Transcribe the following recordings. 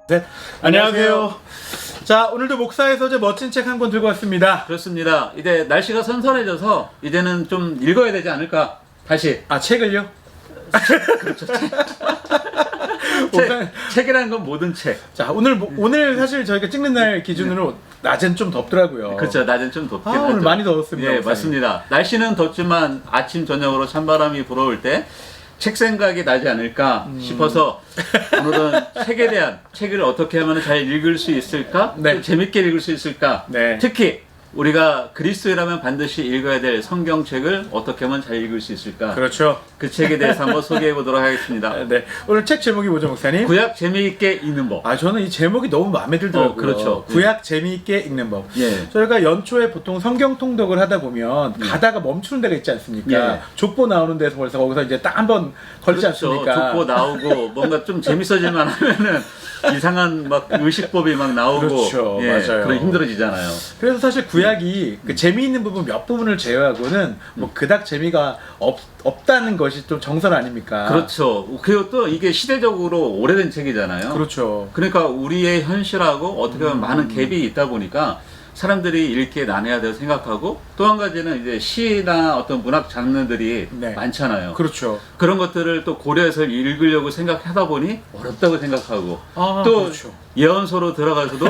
네, 안녕하세요. 자, 오늘도 목사의 서재 멋진 책 한 권 들고 왔습니다. 그렇습니다. 이제 날씨가 선선해져서 이제는 좀 읽어야 되지 않을까? 다시. 아, 책을요? 그렇죠. 목사... 책이라는 건 모든 책. 자, 오늘 사실 저희가 찍는 날 기준으로 낮엔 좀 덥더라고요. 그렇죠. 낮엔 좀 덥긴 하죠. 오늘 많이 더웠습니다. 예, 목사님. 맞습니다. 날씨는 덥지만 아침 저녁으로 찬바람이 불어올 때 책 생각이 나지 않을까 싶어서 오늘은 책에 대한 책을 어떻게 하면 잘 읽을 수 있을까? 네. 또 재밌게 읽을 수 있을까? 네. 특히 우리가 그리스도인이라면 반드시 읽어야 될 성경책을 어떻게 하면 잘 읽을 수 있을까? 그렇죠. 그 책에 대해서 한번 소개해 보도록 하겠습니다. 네. 오늘 책 제목이 뭐죠, 목사님? 구약 재미있게 읽는 법. 아, 저는 이 제목이 너무 마음에 들더라고요. 그렇죠. 구약 재미있게 읽는 법. 예. 저희가 연초에 보통 성경 통독을 하다 보면 가다가 멈추는 데가 있지 않습니까? 예. 족보 나오는 데서 벌써 거기서 이제 딱 한번 걸지 그렇죠. 않습니까? 족보 나오고 뭔가 좀 재밌어질만 하면은 이상한 막 의식법이 막 나오고 그렇죠. 맞아요. 그래 힘들어지잖아요. 그래서 사실 구약이 그 재미있는 부분 몇 부분을 제외하고는 뭐 그닥 재미가 없다는 것이 좀 정설 아닙니까? 그렇죠. 그리고 또 이게 시대적으로 오래된 책이잖아요. 그렇죠. 그러니까 우리의 현실하고 어떻게 보면 많은 갭이 있다 보니까 사람들이 읽기에 난해하다고 생각하고 또 한 가지는 이제 시나 어떤 문학 장르들이 네. 많잖아요. 그렇죠. 그런 것들을 또 고려해서 읽으려고 생각하다 보니 어렵다고 생각하고 아, 또 그렇죠. 예언서로 들어가서도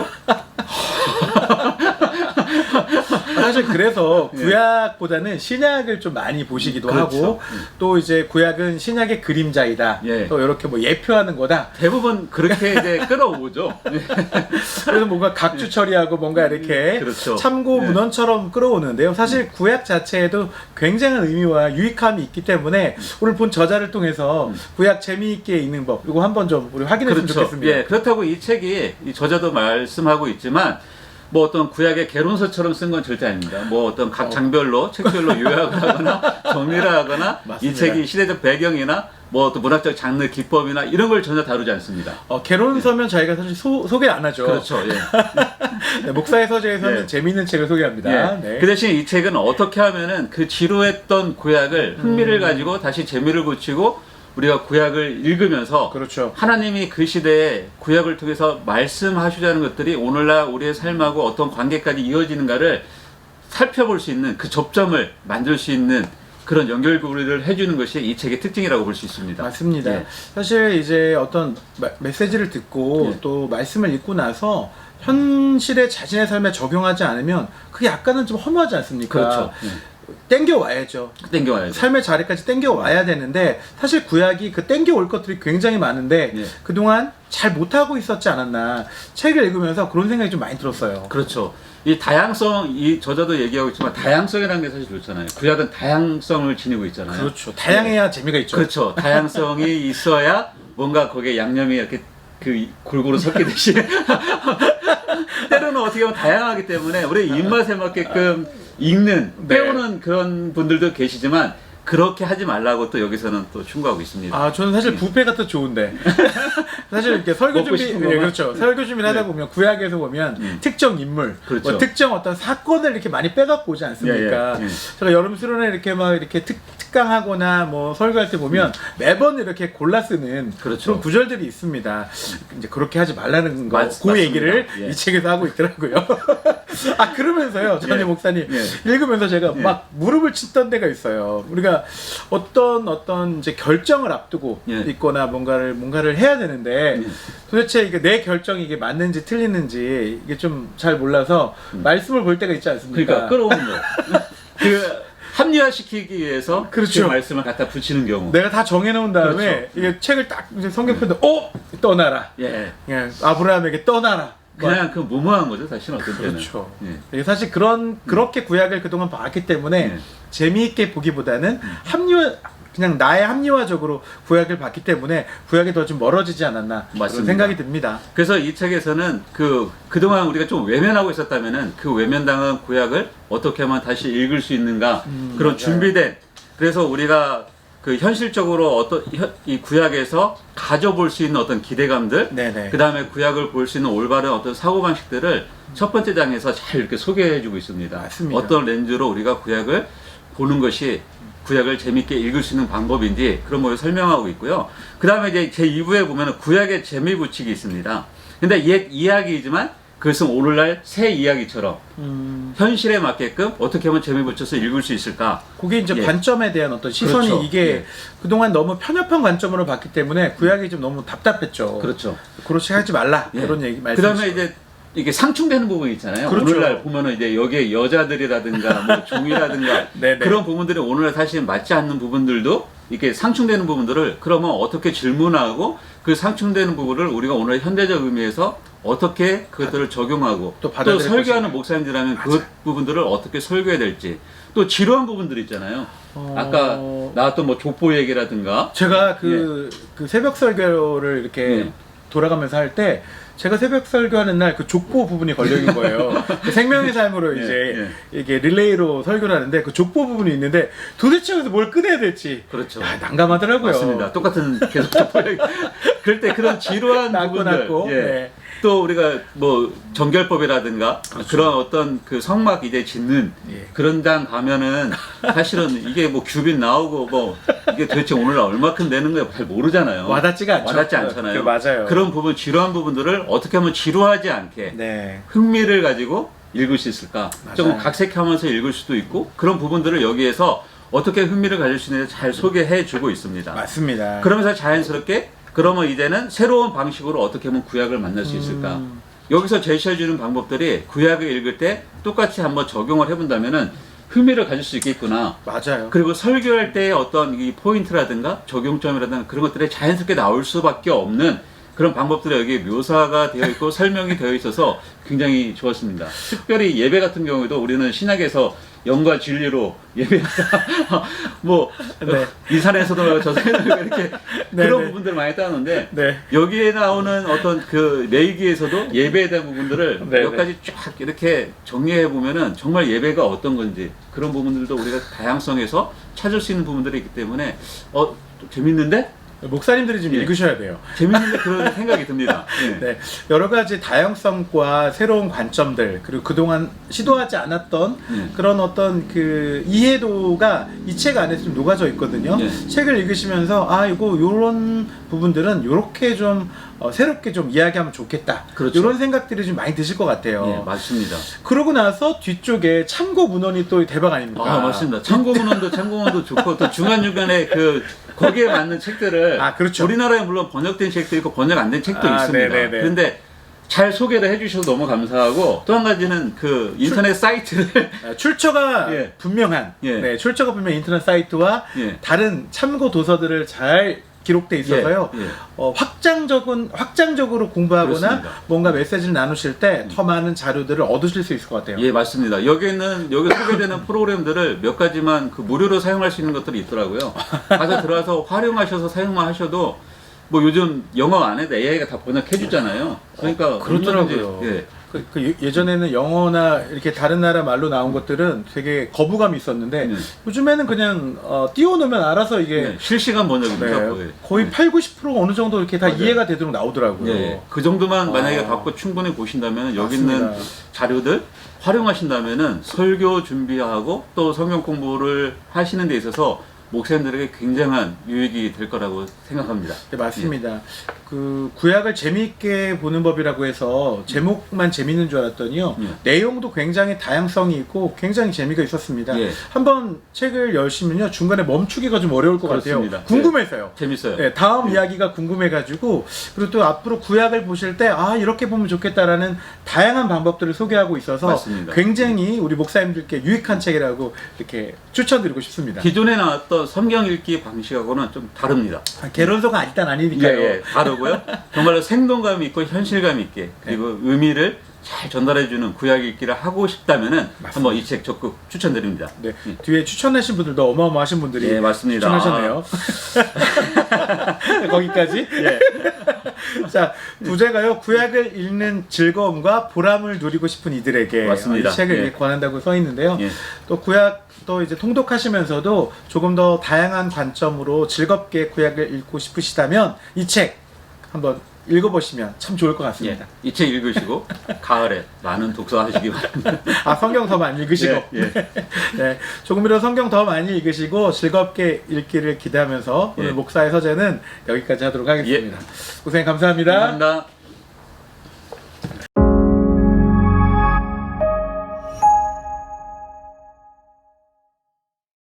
사실 그래서 예. 구약보다는 신약을 좀 많이 보시기도 그렇죠. 하고 또 이제 구약은 신약의 그림자이다. 예. 또 이렇게 뭐 예표하는 거다. 대부분 그렇게 이제 끌어오죠. 그래서 뭔가 각주 처리하고 뭔가 이렇게 그렇죠. 참고 예. 문헌처럼 끌어오는데요. 사실 구약 자체에도 굉장한 의미와 유익함이 있기 때문에 오늘 본 저자를 통해서 구약 재미있게 읽는 법 이거 한번 좀 우리 확인했으면 그렇죠. 좋겠습니다. 예, 그렇다고 이 책이 이 저자도 말씀하고 있지만 뭐 어떤 구약의 개론서처럼 쓴 건 절대 아닙니다. 뭐 어떤 각 장별로 책별로 요약을 하거나 정리를 하거나 이 맞습니다. 책이 시대적 배경이나 뭐 또 문학적 장르 기법이나 이런 걸 전혀 다루지 않습니다. 개론서면 저희가 사실 소개 안 하죠. 그렇죠. 예. 네, 목사의 서재에서는 예. 재미있는 책을 소개합니다. 예. 네. 그 대신 이 책은 어떻게 하면은 그 지루했던 구약을 흥미를 가지고 다시 재미를 붙이고 우리가 구약을 읽으면서 그렇죠. 하나님이 그 시대에 구약을 통해서 말씀하시자는 것들이 오늘날 우리의 삶하고 어떤 관계까지 이어지는가를 살펴볼 수 있는 그 접점을 만들 수 있는 그런 연결고리를 해주는 것이 이 책의 특징이라고 볼 수 있습니다. 맞습니다. 예. 사실 이제 어떤 메시지를 듣고 예. 또 말씀을 읽고 나서 현실에 자신의 삶에 적용하지 않으면 그게 약간은 좀 허무하지 않습니까? 그렇죠. 땡겨와야죠. 땡겨와야죠. 삶의 자리까지 땡겨와야 되는데 사실 구약이 그 땡겨올 것들이 굉장히 많은데 예. 그동안 잘 못하고 있었지 않았나 책을 읽으면서 그런 생각이 좀 많이 들었어요. 그렇죠. 이 다양성, 이 저자도 얘기하고 있지만 다양성이라는 게 사실 좋잖아요. 구약은 다양성을 지니고 있잖아요. 그렇죠. 다양해야 재미가 있죠. 그렇죠. 다양성이 있어야 뭔가 거기에 양념이 이렇게 그 골고루 섞이듯이 때로는 어떻게 보면 다양하기 때문에 우리 입맛에 맞게끔 읽는, 네. 배우는 그런 분들도 계시지만 그렇게 하지 말라고 또 여기서는 또 충고하고 있습니다. 아, 저는 사실 뷔페가 더 좋은데. 사실 이렇게 설교 먹고 준비, 싶은 예, 것만? 그렇죠. 설교 준비를 하다 보면 구약에서 보면 특정 인물, 그렇죠. 뭐 특정 어떤 사건을 이렇게 많이 빼갖고 오지 않습니까? 예, 예. 제가 여름 수련회 이렇게 막 이렇게 특강하거나 뭐 설교할 때 보면 매번 이렇게 골라 쓰는 그렇죠. 그런 구절들이 있습니다. 이제 그렇게 하지 말라는 거, 그 맞습니다. 얘기를 예. 이 책에서 하고 있더라고요. 아, 그러면서요, 전임 예. 목사님 예. 읽으면서 제가 예. 막 무릎을 찢던 데가 있어요. 우리가 어떤 이제 결정을 앞두고 예. 있거나 뭔가를 해야 되는데 도대체 이게 내 결정이 이게 맞는지 틀리는지 이게 좀 잘 몰라서 말씀을 볼 때가 있지 않습니까? 그러니까 끌어오는 거. 그 합리화시키기 위해서 그렇죠. 그 말씀을 갖다 붙이는 경우. 내가 다 정해놓은 다음에 그렇죠. 이게 책을 딱 이제 성경편도 떠나라. 예. 예, 아브라함에게 떠나라. 그냥 그 무모한 거죠, 사실은 어떤 때는. 그렇죠. 예. 이게 사실 그렇게 구약을 그동안 봤기 때문에 재미있게 보기보다는 그냥 나의 합리화적으로 구약을 봤기 때문에 구약이 더 좀 멀어지지 않았나 그런 맞습니다. 생각이 듭니다. 그래서 이 책에서는 그동안 우리가 좀 외면하고 있었다면은 그 외면당한 구약을 어떻게 하면 다시 읽을 수 있는가 그런 맞아요. 준비된 그래서 우리가 그 현실적으로 어떤 이 구약에서 가져볼 수 있는 어떤 기대감들, 네네. 그 다음에 구약을 볼 수 있는 올바른 어떤 사고방식들을 첫 번째 장에서 잘 이렇게 소개해주고 있습니다. 맞습니다. 어떤 렌즈로 우리가 구약을 보는 것이 구약을 재밌게 읽을 수 있는 방법인지 그런 걸 설명하고 있고요. 그 다음에 이제 제 2부에 보면 구약의 재미 붙이기 있습니다. 근데 옛 이야기이지만 그것은 오늘날 새 이야기처럼 현실에 맞게끔 어떻게 하면 재미 붙여서 읽을 수 있을까? 그게 이제 예. 관점에 대한 어떤 시선이 그렇죠. 이게 예. 그동안 너무 편협한 관점으로 봤기 때문에 구약이 좀 너무 답답했죠. 그렇죠. 그렇게 하지 말라. 예. 그런 얘기 말씀. 그 다음에 이제 이게 상충되는 부분이 있잖아요. 그렇죠. 오늘날 보면은 이제 여기에 여자들이라든가 뭐 종이라든가 네네. 그런 부분들이 오늘날 사실 맞지 않는 부분들도 이렇게 상충되는 부분들을 그러면 어떻게 질문하고 그 상충되는 부분을 우리가 오늘 현대적 의미에서 어떻게 그것들을 적용하고 또 또 받아들일 설교하는 것인가. 목사님들이라면 그 맞아요. 부분들을 어떻게 설교해야 될지 또 지루한 부분들 있잖아요. 아까 나왔던 뭐 족보 얘기라든가 제가 그 새벽 설교를 이렇게 예. 돌아가면서 할 때 제가 새벽 설교하는 날 그 족보 부분이 걸려 있는 거예요. 그 생명의 삶으로 예, 이제 이게 릴레이로 설교를 하는데 그 족보 부분이 있는데 도대체 여기서 뭘 꺼내야 될지 그렇죠. 야, 난감하더라고요. 맞습니다. 똑같은 계속 족보 얘기. 그럴 때 그런 지루한 부분들 예. 네. 또 우리가 뭐 정결법이라든가 그런 어떤 그 성막 이제 짓는 예. 그런 당 가면은 사실은 이게 뭐 규빈 나오고 뭐 이게 도대체 오늘 얼마큼 되는 거야 잘 모르잖아요. 와닿지가 않죠. 와닿지 않잖아요. 맞아요. 그런 부분 지루한 부분들을 어떻게 하면 지루하지 않게 네. 흥미를 가지고 읽을 수 있을까? 맞아요. 조금 각색하면서 읽을 수도 있고 그런 부분들을 여기에서 어떻게 흥미를 가질 수 있는지 잘 소개해 주고 있습니다. 맞습니다. 그러면서 자연스럽게 그러면 이제는 새로운 방식으로 어떻게 하면 구약을 만날 수 있을까? 여기서 제시해 주는 방법들이 구약을 읽을 때 똑같이 한번 적용을 해본다면은 흥미를 가질 수 있겠구나. 맞아요. 그리고 설교할 때의 어떤 이 포인트라든가 적용점이라든가 그런 것들이 자연스럽게 나올 수밖에 없는 그런 방법들이 여기 묘사가 되어 있고 설명이 되어 있어서 굉장히 좋았습니다. 특별히 예배 같은 경우에도 우리는 신약에서 영과 진리로 예배하다 뭐 네. 이 산에서도 저 산에서도 이렇게 네, 그런 네. 부분들을 많이 따는데 네. 여기에 나오는 어떤 그 레이기에서도 예배에 대한 부분들을 네, 몇 네. 가지 쫙 이렇게 정리해 보면은 정말 예배가 어떤 건지 그런 부분들도 우리가 다양성에서 찾을 수 있는 부분들이 있기 때문에 좀 재밌는데 목사님들이 좀 예. 읽으셔야 돼요. 재밌는데 그런 생각이 듭니다. 예. 네, 여러 가지 다양성과 새로운 관점들 그리고 그동안 시도하지 않았던 그런 어떤 그 이해도가 이 책 안에 좀 녹아져 있거든요. 네. 책을 읽으시면서 아 이거 요런 부분들은 요렇게 좀 새롭게 좀 이야기하면 좋겠다. 그렇죠. 이런 생각들이 좀 많이 드실 것 같아요. 예, 맞습니다. 그러고 나서 뒤쪽에 참고 문헌이 또 대박 아닙니까? 아, 맞습니다. 참고문헌도 좋고 또 중간중간에 그 거기에 맞는 책들을 아, 그렇죠. 우리나라에 물론 번역된 책도 있고 번역 안 된 책도 아, 있습니다. 네네네. 그런데 잘 소개를 해주셔서 너무 감사하고 또 한 가지는 그 인터넷 사이트를 출처가 예. 분명한 예. 네, 출처가 분명한 인터넷 사이트와 예. 다른 참고 도서들을 잘 기록돼 있어서요. 예, 예. 확장적으로 공부하거나 그렇습니다. 뭔가 메시지를 나누실 때 더 많은 자료들을 얻으실 수 있을 것 같아요. 예, 맞습니다. 여기 소개되는 프로그램들을 몇 가지만 그 무료로 사용할 수 있는 것들이 있더라고요. 가서 들어와서 활용하셔서 사용만 하셔도 뭐 요즘 영어 안에도 AI가 다 번역해 주잖아요. 그러니까 그렇더라고요. 얼마든지, 예. 예전에는 영어나 이렇게 다른 나라 말로 나온 것들은 되게 거부감이 있었는데 요즘에는 그냥 띄워놓으면 알아서 이게 네, 실시간 번역입니다. 네, 거의 8, 90% 어느 정도 이렇게 다 맞아요. 이해가 되도록 나오더라고요. 예, 그 정도만 만약에 아. 갖고 충분히 보신다면 여기 맞습니다. 있는 자료들 활용하신다면은 설교 준비하고 또 성경 공부를 하시는 데 있어서 목사님들에게 굉장한 유익이 될 거라고 생각합니다. 네, 맞습니다. 그 구약을 재미있게 보는 법이라고 해서 제목만 재밌는 줄 알았더니요. 내용도 굉장히 다양성이 있고 굉장히 재미가 있었습니다. 예. 한번 책을 열시면요. 중간에 멈추기가 좀 어려울 것 그렇습니다. 같아요. 궁금해서요. 재밌어요. 네, 다음 이야기가 궁금해가지고 그리고 또 앞으로 구약을 보실 때 아 이렇게 보면 좋겠다라는 다양한 방법들을 소개하고 있어서 맞습니다. 굉장히 우리 목사님들께 유익한 책이라고 이렇게 추천드리고 싶습니다. 기존에 나왔던 성경 읽기 방식하고는 좀 다릅니다. 개론서가 일단 아니니까요. 예, 다르고요. 정말로 생동감 있고 현실감 있게 그리고 의미를 잘 전달해주는 구약 읽기를 하고 싶다면은 한번 이 책 적극 추천드립니다. 네, 뒤에 추천하신 분들도 어마어마하신 분들이 예, 맞습니다. 추천하셨네요. 거기까지. 예. 자, 부제가요. 구약을 읽는 즐거움과 보람을 누리고 싶은 이들에게 맞습니다. 이 책을 예. 권한다고 써 있는데요. 예. 또 구약 또 이제 통독하시면서도 조금 더 다양한 관점으로 즐겁게 구약을 읽고 싶으시다면 이 책 한번 읽어보시면 참 좋을 것 같습니다. 예. 이 책 읽으시고 가을에 많은 독서하시기 바랍니다. 아, 성경 더 많이 읽으시고 예, 예. 네, 조금이라도 성경 더 많이 읽으시고 즐겁게 읽기를 기대하면서 오늘 예. 목사의 서재는 여기까지 하도록 하겠습니다. 고생 감사합니다. 감사합니다.